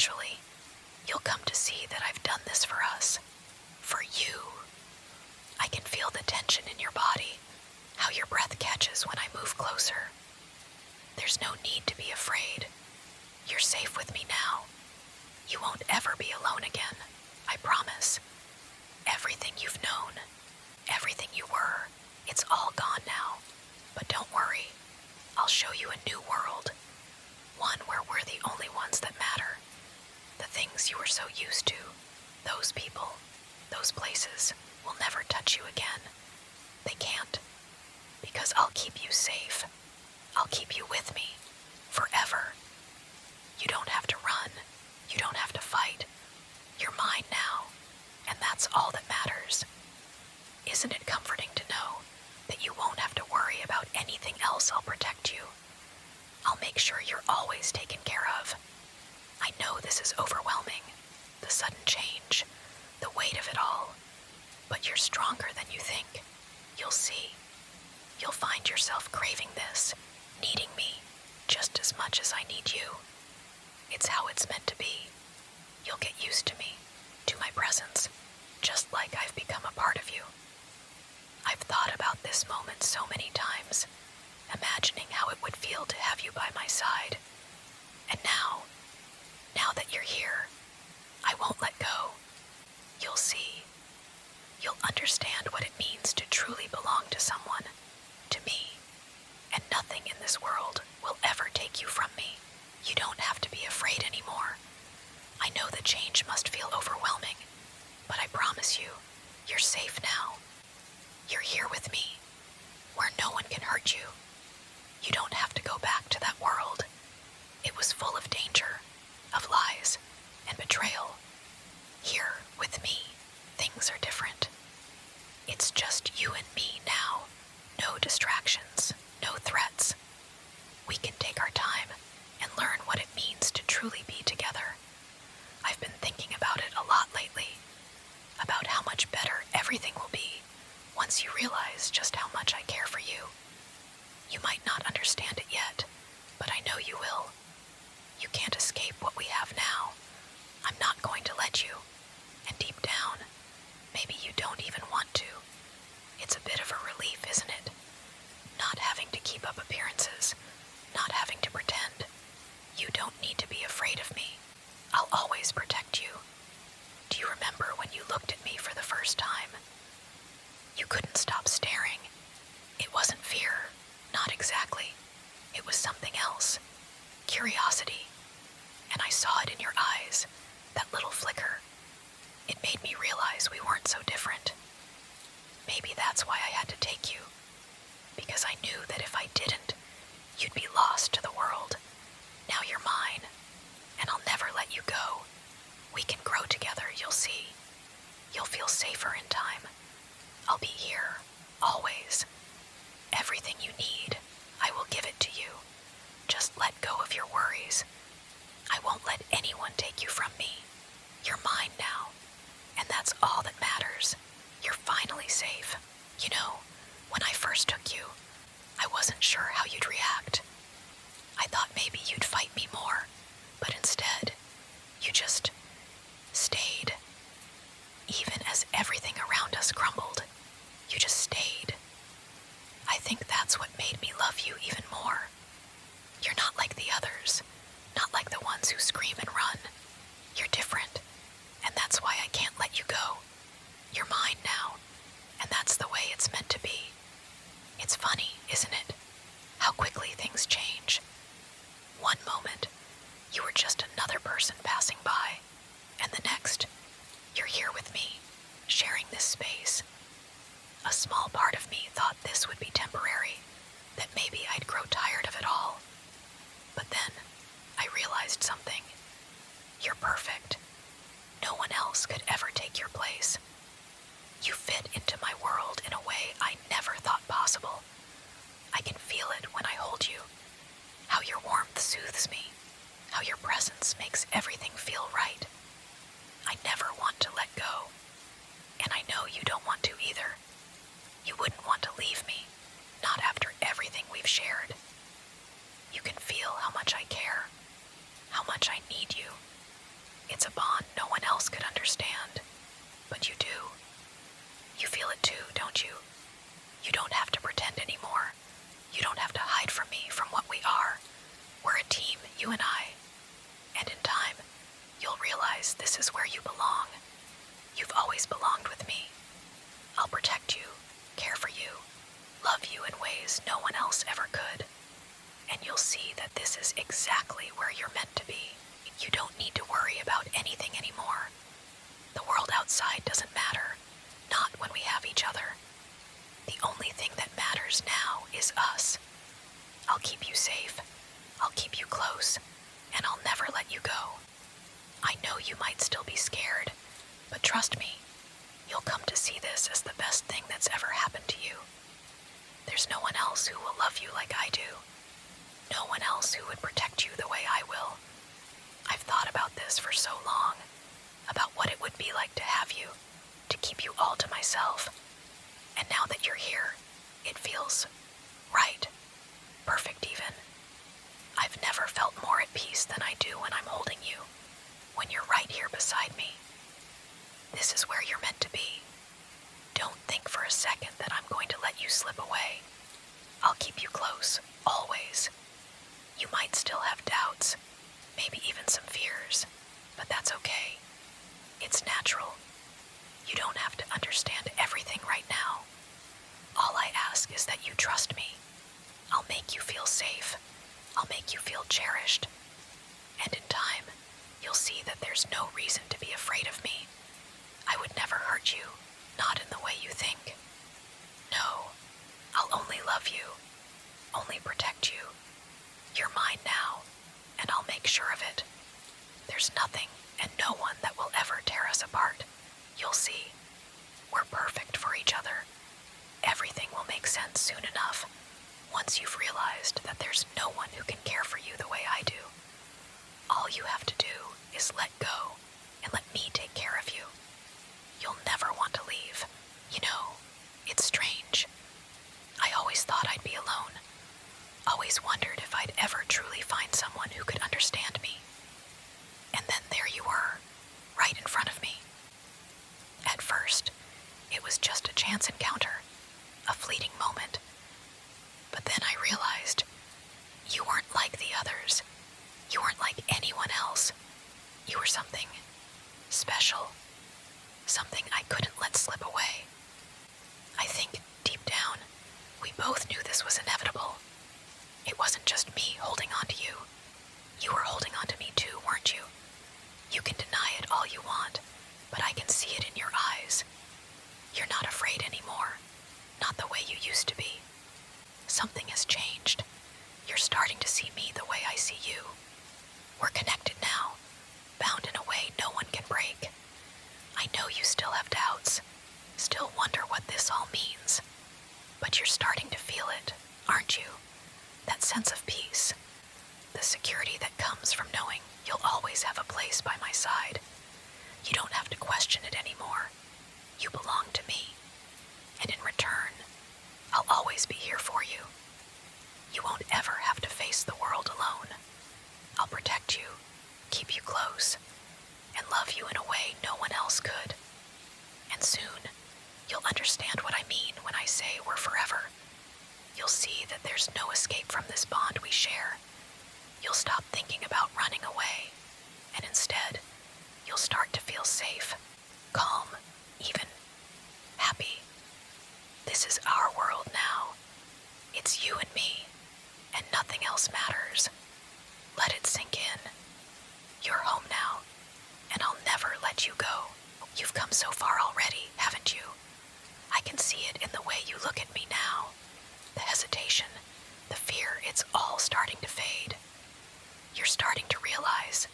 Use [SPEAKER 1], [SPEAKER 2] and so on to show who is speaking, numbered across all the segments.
[SPEAKER 1] eventually, you'll come to see that I've done this for us. For you. I can feel the tension in your body, how your breath catches when I move closer. There's no need to be afraid. You're safe with me now. You won't ever be alone again, I promise. Everything you've known, everything you were, it's all gone now. But don't worry, I'll show you a new world. One where we're the only ones that matter. The things you were so used to, those people, those places, will never touch you again. They can't. Because I'll keep you safe. I'll keep you with me. Forever. You don't have to run. You don't have to fight. You're mine now. And that's all that matters. Isn't it comforting to know that you won't have to worry about anything else? I'll protect you. I'll make sure you're always taken care of. I know this is overwhelming, the sudden change, the weight of it all. But you're stronger than you think. You'll see. You'll find yourself craving this, needing me, just as much as I need you. It's how it's meant to be. You'll get used to me, to my presence, just like I've become a part of you. I've thought about this moment so many times, imagining how it would feel to have you by my side. And now that you're here, I won't let go. You'll see. You'll understand what it means to truly belong to someone, to me. And nothing in this world will ever take you from me. You don't have to be afraid anymore. I know the change must feel overwhelming, but I promise you, you're safe now. You're here with me, where no one can hurt you. You don't have to go back to that world. It was full of danger, of lies, and betrayal. Here, with me, things are different. It's just you and me now. No distractions, no threats. We can take our time and learn what it means to truly be together. I've been thinking about it a lot lately, about how much better everything will be once you realize just how much I care for you. You might not understand it yet, but I know you will. You can't escape what we have now. I'm not going to let you. And deep down, maybe you don't even want to. It's a bit of a relief, isn't it? Not having to keep up appearances, not having to pretend. You don't need to be afraid of me. I'll always protect you. Do you remember when you looked at me for the first time? You couldn't stop staring. It wasn't fear, not exactly. It was something else. Curiosity. And I saw it in your eyes, that little flicker. It made me realize we weren't so different. Maybe that's why I had to take you. Because I knew that if I didn't, you'd be lost to the world. Now you're mine, and I'll never let you go. We can grow together, you'll see. You'll feel safer in time. I'll be here, always. Everything you need, I will give it to you. Just let go of your worries. I won't let anyone take you from me. You're mine now, and that's all that matters. You're finally safe. You know, when I first took you, I wasn't sure how you'd react. I thought maybe you'd fight me more, but instead, you just stayed. Even as everything around us crumbled, you just stayed. I think that's what made me love you even more. You're not like the others, not like the ones who scream and run. You're different, and that's why I can't let you go. You're mine now, and that's the way it's meant to be. It's funny, isn't it? How quickly things change. One moment, you were just another person passing by, and the next, you're here with me, sharing this space. A small part of me thought this would be temporary, that maybe I'd grow tired of it all. But then, I realized something. You're perfect. No one else could ever take your place. You fit into my world in a way I never thought possible. I can feel it when I hold you. How your warmth soothes me. How your presence makes everything feel right. I never want to let go. And I know you don't want to either. You wouldn't want to leave me, not after everything we've shared. You can feel how much I care, how much I need you. It's a bond no one else could understand, but you do. You feel it too, don't you? You don't have to pretend anymore. You don't have to hide from me, from what we are. We're a team, you and I. And in time, you'll realize this is where you belong. You've always belonged with me. I'll protect you, care for you, love you in ways no one else ever could. And you'll see that this is exactly where you're meant to be. You don't need to worry about anything anymore. The world outside doesn't matter, not when we have each other. The only thing that matters now is us. I'll keep you safe, I'll keep you close, and I'll never let you go. I know you might still be scared, but trust me, you'll come to see this as the best thing that's ever happened to you. There's no one else who will love you like I do. No one else who would protect you the way I will. I've thought about this for so long, about what it would be like to have you, to keep you all to myself. And now that you're here, it feels right, perfect even. I've never felt more at peace than I do when I'm holding you, when you're right here beside me. This is where you're meant to be. Don't think for a second that I'm going to let you slip away. I'll keep you close, always. You might still have doubts, maybe even some fears, but that's okay. It's natural. You don't have to understand everything right now. All I ask is that you trust me. I'll make you feel safe. I'll make you feel cherished. And in time, you'll see that there's no reason to be afraid of me. I would never hurt you, not in the way you think. No, I'll only love you, only protect you. You're mine now, and I'll make sure of it. There's nothing and no one that will ever tear us apart. You'll see. We're perfect for each other. Everything will make sense soon enough, once you've realized that there's no one who can care for you the way I do. All you have to do is let go and let me take care of you. You'll never want to leave. You know, it's strange. I always thought I'd be alone. Always wondered if I'd ever truly find someone who could understand me. And then there you were, right in front of me. At first, it was just a chance encounter, a fleeting moment. But then I realized you weren't like the others. You weren't like anyone else. You were something special, something I couldn't let slip away. I think, deep down, we both knew this was inevitable. It wasn't just me holding on to you. You were holding on to me too, weren't you? You can deny it all you want, but I can see it in your eyes. You're not afraid anymore, not the way you used to be. Something has changed. You're starting to see me the way I see you. We're connected now, bound in a way no one can break. I know you still have doubts, still wonder what this all means, but you're starting to feel it, aren't you? That sense of peace, the security that comes from knowing you'll always have a place by my side. You don't have to question it anymore. You belong to me, and in return, I'll always be here for you. You won't ever have to face the world alone. I'll protect you, keep you close, and love you in a way no one else could. And soon, you'll understand what I mean when I say we're forever. You'll see that there's no escape from this bond we share. You'll stop thinking about running away, and instead, you'll start to feel safe, calm, even happy. This is our world now. It's you and me, and nothing else matters. Let it sink in. You're home now, and I'll never let you go. You've come so far already, haven't you? I can see it in the way you look at me now. The hesitation, the fear, it's all starting to fade. You're starting to realize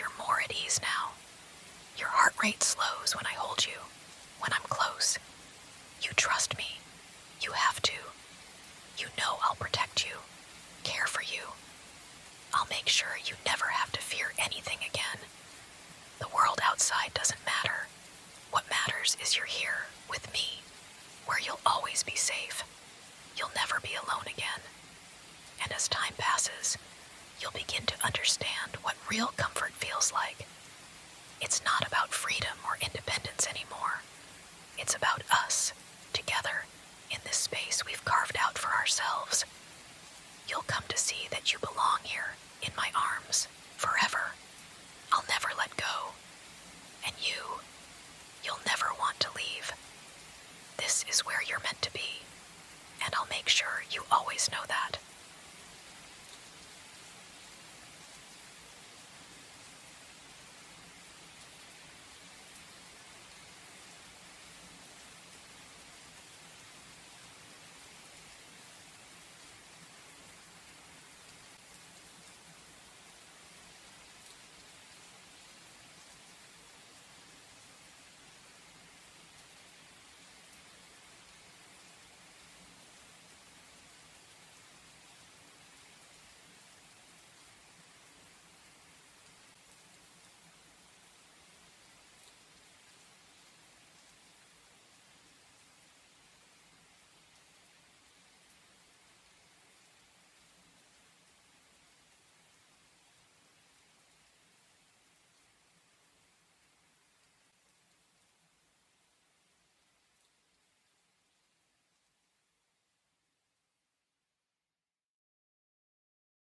[SPEAKER 1] you're more at ease now. Your heart rate slows when I hold you, when I'm close. You trust me. You have to. You know I'll protect you, care for you. I'll make sure you never have to fear anything again. The world outside doesn't matter. What matters is you're here with me, where you'll always be safe. You'll never be alone again. And as time passes, you'll begin to understand what real comfort feels like. It's not about freedom or independence anymore. It's about us, together, in this space we've carved out for ourselves. You'll come to see that you belong here, in my arms, forever.